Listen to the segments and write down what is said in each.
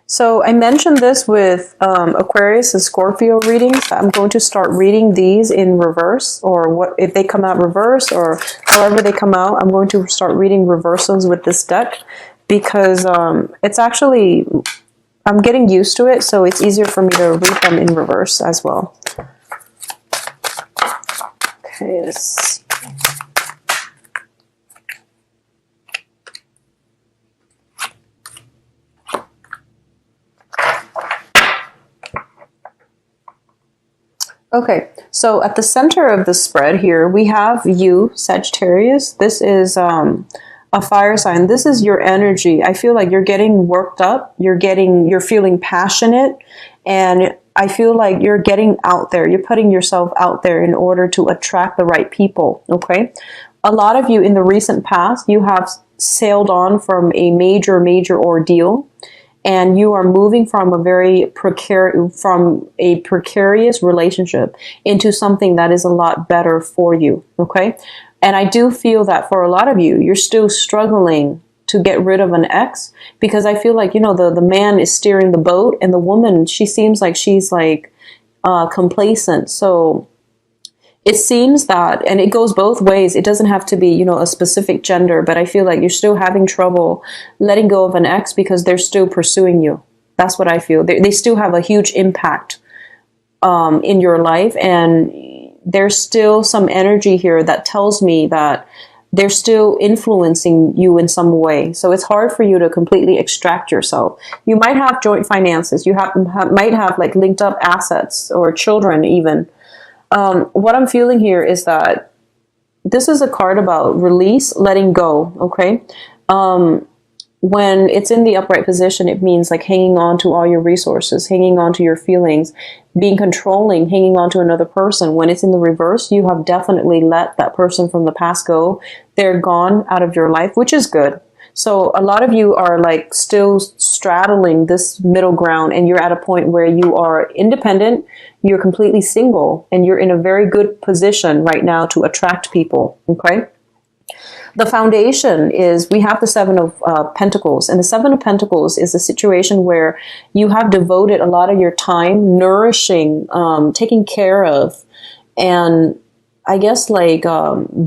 So I mentioned this with Aquarius and Scorpio readings. I'm going to start reading these in reverse, or what if they come out reverse, or however they come out. I'm going to start reading reversals with this deck because it's actually, I'm getting used to it, so it's easier for me to read them in reverse as well. Okay, let's. Okay, so at the center of the spread here, we have you, Sagittarius. This is a fire sign. This is your energy. I feel like you're getting worked up. You're feeling passionate, and I feel like you're getting out there. You're putting yourself out there in order to attract the right people. Okay, a lot of you in the recent past, you have sailed on from a major ordeal. And you are moving from a precarious relationship into something that is a lot better for you, okay? And I do feel that for a lot of you, you're still struggling to get rid of an ex, because I feel like, you know, the man is steering the boat, and the woman, she seems like she's like complacent. So it seems that, and it goes both ways. It doesn't have to be, you know, a specific gender, but I feel like you're still having trouble letting go of an ex because they're still pursuing you. That's what I feel. They still have a huge impact in your life, and there's still some energy here that tells me that they're still influencing you in some way. So it's hard for you to completely extract yourself. You might have joint finances. You might have like linked up assets or children even. What I'm feeling here is that this is a card about release, letting go, okay? When it's in the upright position, it means like hanging on to all your resources, hanging on to your feelings, being controlling, hanging on to another person. When it's in the reverse, you have definitely let that person from the past go. They're gone out of your life, which is good. So a lot of you are like still straddling this middle ground, and you're at a point where you are independent, you're completely single, and you're in a very good position right now to attract people, okay? The foundation is, we have the Seven of Pentacles, and the Seven of Pentacles is a situation where you have devoted a lot of your time nourishing, taking care of, and I guess like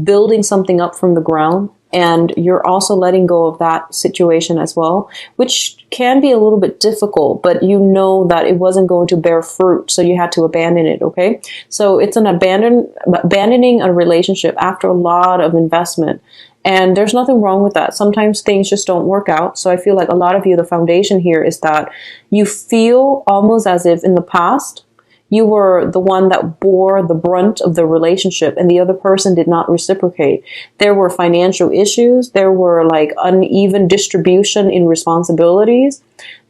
building something up from the ground. And you're also letting go of that situation as well, which can be a little bit difficult, but you know that it wasn't going to bear fruit, so you had to abandon it, okay? So it's an abandoning a relationship after a lot of investment. And there's nothing wrong with that. Sometimes things just don't work out. So I feel like a lot of you, the foundation here is that you feel almost as if in the past, you were the one that bore the brunt of the relationship and the other person did not reciprocate. There were financial issues. There were like uneven distribution in responsibilities.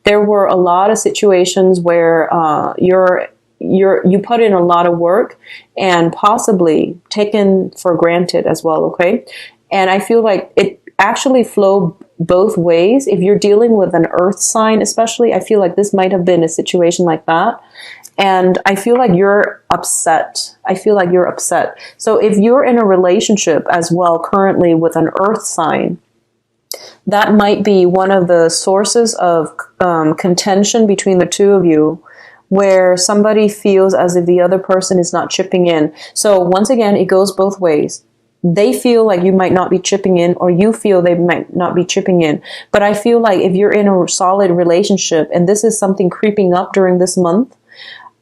There were a lot of situations where you put in a lot of work and possibly taken for granted as well, okay? And I feel like it actually flowed both ways. If you're dealing with an earth sign especially, I feel like this might have been a situation like that. And I feel like you're upset. So if you're in a relationship as well currently with an earth sign, that might be one of the sources of contention between the two of you, where somebody feels as if the other person is not chipping in. So once again, it goes both ways. They feel like you might not be chipping in, or you feel they might not be chipping in. But I feel like if you're in a solid relationship and this is something creeping up during this month,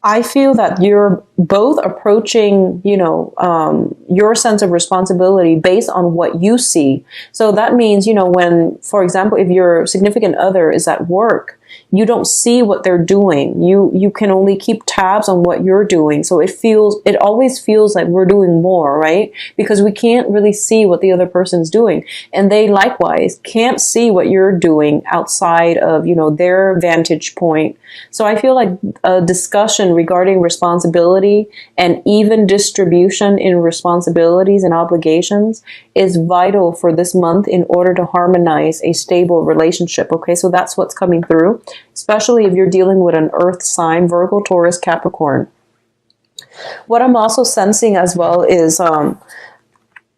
I feel that you're both approaching, your sense of responsibility based on what you see. So that means, when, for example, if your significant other is at work, you don't see what they're doing. You can only keep tabs on what you're doing. So it always feels like we're doing more, right? Because we can't really see what the other person's doing. And they likewise can't see what you're doing outside of, their vantage point. So I feel like a discussion regarding responsibility and even distribution in responsibilities and obligations is vital for this month in order to harmonize a stable relationship. Okay, so that's what's coming through, especially if you're dealing with an earth sign, Virgo, Taurus, Capricorn. What I'm also sensing as well is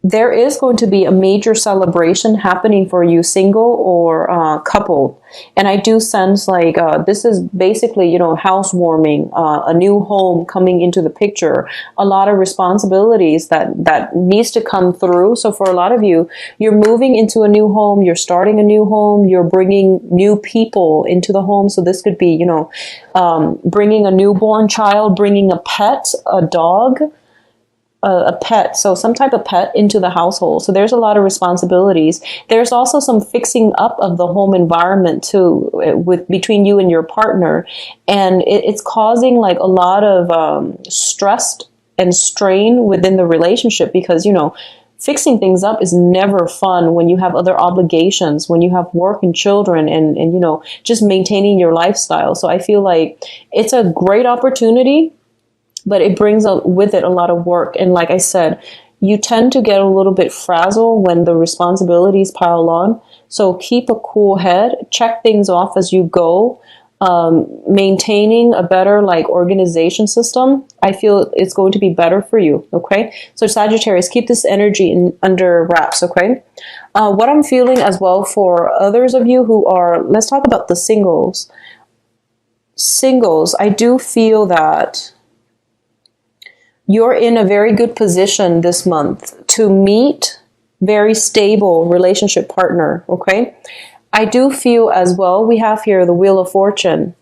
there is going to be a major celebration happening for you, single or coupled. And I do sense like this is basically, housewarming, a new home coming into the picture, a lot of responsibilities that needs to come through. So for a lot of you, you're moving into a new home, you're starting a new home, you're bringing new people into the home. So this could be, bringing a newborn child, bringing a pet, a dog, a pet, so some type of pet into the household. So there's a lot of responsibilities. There's also some fixing up of the home environment too, with between you and your partner, and it's causing like a lot of stress and strain within the relationship, because fixing things up is never fun when you have other obligations, when you have work and children, and just maintaining your lifestyle. So I feel like it's a great opportunity, but it brings with it a lot of work. And like I said, you tend to get a little bit frazzled when the responsibilities pile on. So keep a cool head, check things off as you go, maintaining a better organization system. I feel it's going to be better for you. Okay. So Sagittarius, keep this energy under wraps. Okay. What I'm feeling as well for others of you who are, let's talk about the singles. Singles, I do feel that you're in a very good position this month to meet very stable relationship partner, okay? I do feel as well, we have here the Wheel of Fortune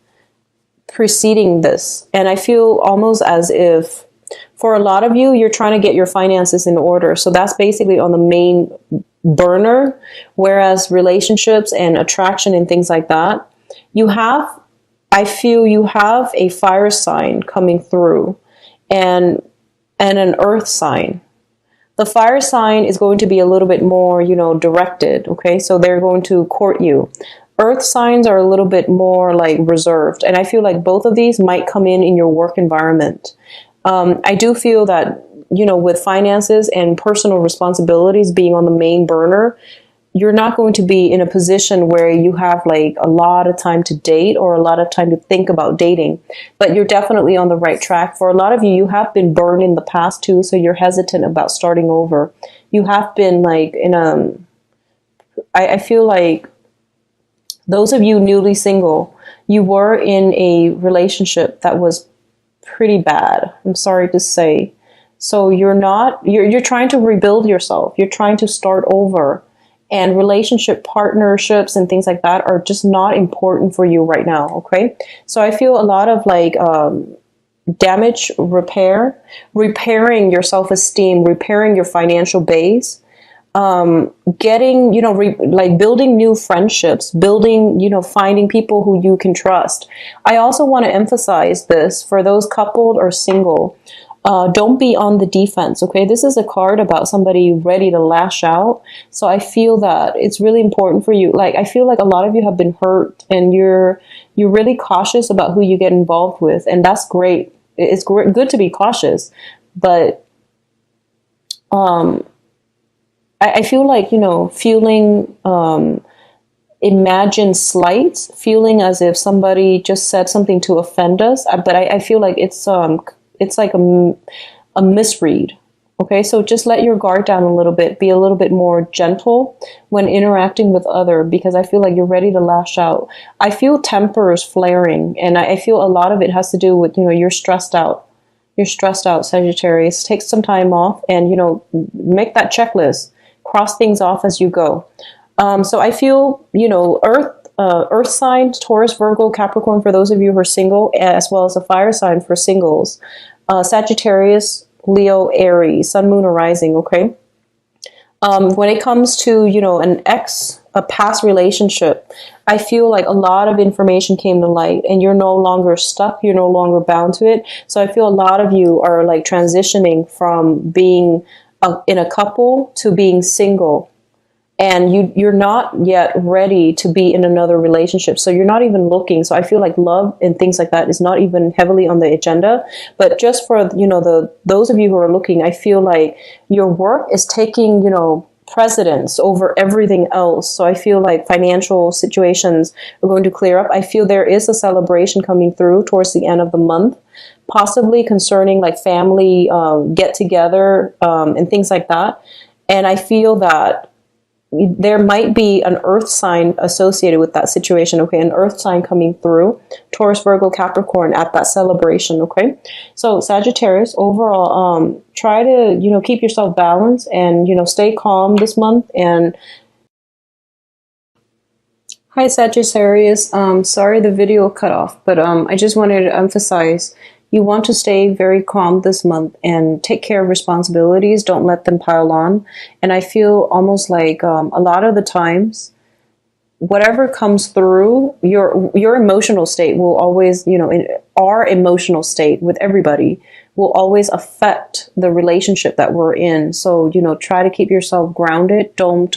preceding this. And I feel almost as if, for a lot of you, you're trying to get your finances in order. So that's basically on the main burner, whereas relationships and attraction and things like that, I feel you have a fire sign coming through. And an earth sign. The fire sign is going to be a little bit more, directed. Okay. So they're going to court you. Earth signs are a little bit more reserved. And I feel like both of these might come in your work environment. I do feel that, with finances and personal responsibilities being on the main burner, you're not going to be in a position where you have a lot of time to date or a lot of time to think about dating, but you're definitely on the right track. For a lot of you, you have been burned in the past too, so you're hesitant about starting over. You have been I feel like those of you newly single, you were in a relationship that was pretty bad. I'm sorry to say. So you're trying to rebuild yourself. You're trying to start over. And relationship partnerships and things like that are just not important for you right now, okay? So I feel a lot of damage repair, repairing your self-esteem, repairing your financial base, getting, building new friendships, building, finding people who you can trust. I also want to emphasize this for those coupled or single. Don't be on the defense, okay? This is a card about somebody ready to lash out. So I feel that it's really important for you. I feel like a lot of you have been hurt and you're really cautious about who you get involved with. And that's great. It's good to be cautious. But I feel like, feeling imagined slights, feeling as if somebody just said something to offend us. But I feel like it's like a misread. Okay, so just let your guard down a little bit. Be a little bit more gentle when interacting with other, because I feel like you're ready to lash out. I feel tempers flaring, and I feel a lot of it has to do with, you're stressed out. You're stressed out, Sagittarius. Take some time off and, make that checklist. Cross things off as you go. So I feel, earth sign, Taurus, Virgo, Capricorn for those of you who are single, as well as a fire sign for singles. Sagittarius, Leo, Aries, Sun, Moon, or Rising, okay? When it comes to, a past relationship, I feel like a lot of information came to light and you're no longer stuck, you're no longer bound to it. So I feel a lot of you are transitioning from being in a couple to being single. And you're not yet ready to be in another relationship. So you're not even looking. So I feel like love and things like that is not even heavily on the agenda. But just for, those of you who are looking, I feel like your work is taking, precedence over everything else. So I feel like financial situations are going to clear up. I feel there is a celebration coming through towards the end of the month, possibly concerning family get together and things like that. And I feel that there might be an earth sign associated with that situation, okay? An earth sign coming through, Taurus, Virgo, Capricorn at that celebration, okay? So Sagittarius, overall, try to, keep yourself balanced and, stay calm this month. And hi, Sagittarius. Sorry the video cut off, but I just wanted to emphasize you want to stay very calm this month and take care of responsibilities. Don't let them pile on. And I feel almost like a lot of the times, whatever comes through, your emotional state will always, in our emotional state with everybody will always affect the relationship that we're in. So, try to keep yourself grounded. Don't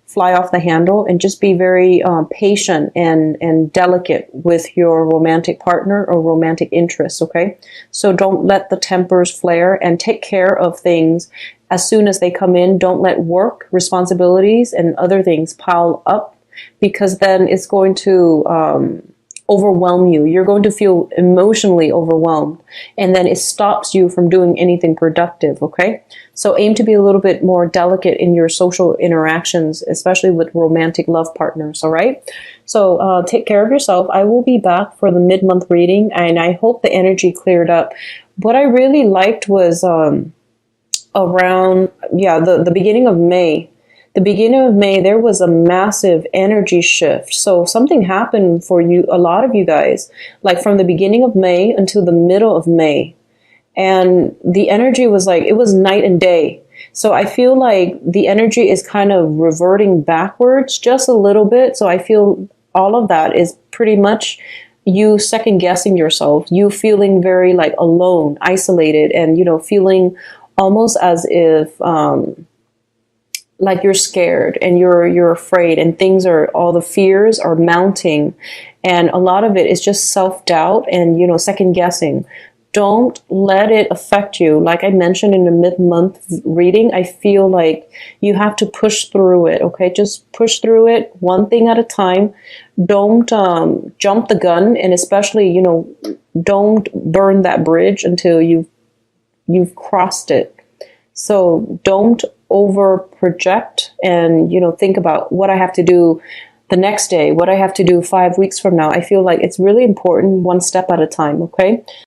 fly off the handle, and just be very patient and delicate with your romantic partner or romantic interests, okay? So don't let the tempers flare, and take care of things as soon as they come in. Don't let work, responsibilities, and other things pile up, because then it's going to overwhelm you. You're going to feel emotionally overwhelmed, and then it stops you from doing anything productive, okay? So aim to be a little bit more delicate in your social interactions, especially with romantic love partners, all right? So take care of yourself. I will be back for the mid-month reading, and I hope the energy cleared up. What I really liked was around, the beginning of May. The beginning of May, there was a massive energy shift. So something happened for you, a lot of you guys, like from the beginning of May until the middle of May. And the energy was like, it was night and day. So I feel like the energy is kind of reverting backwards just a little bit. So I feel all of that is pretty much you second guessing yourself, you feeling very like alone, isolated, and, feeling almost as if, like you're scared and you're afraid, and all the fears are mounting, and a lot of it is just self-doubt and second guessing. Don't let it affect you. Like I mentioned in the mid-month reading, I feel like you have to push through it, okay? Just push through it one thing at a time. Don't jump the gun, and especially, don't burn that bridge until you've crossed it. So don't over project and, think about what I have to do the next day, what I have to do 5 weeks from now. I feel like it's really important, one step at a time, okay?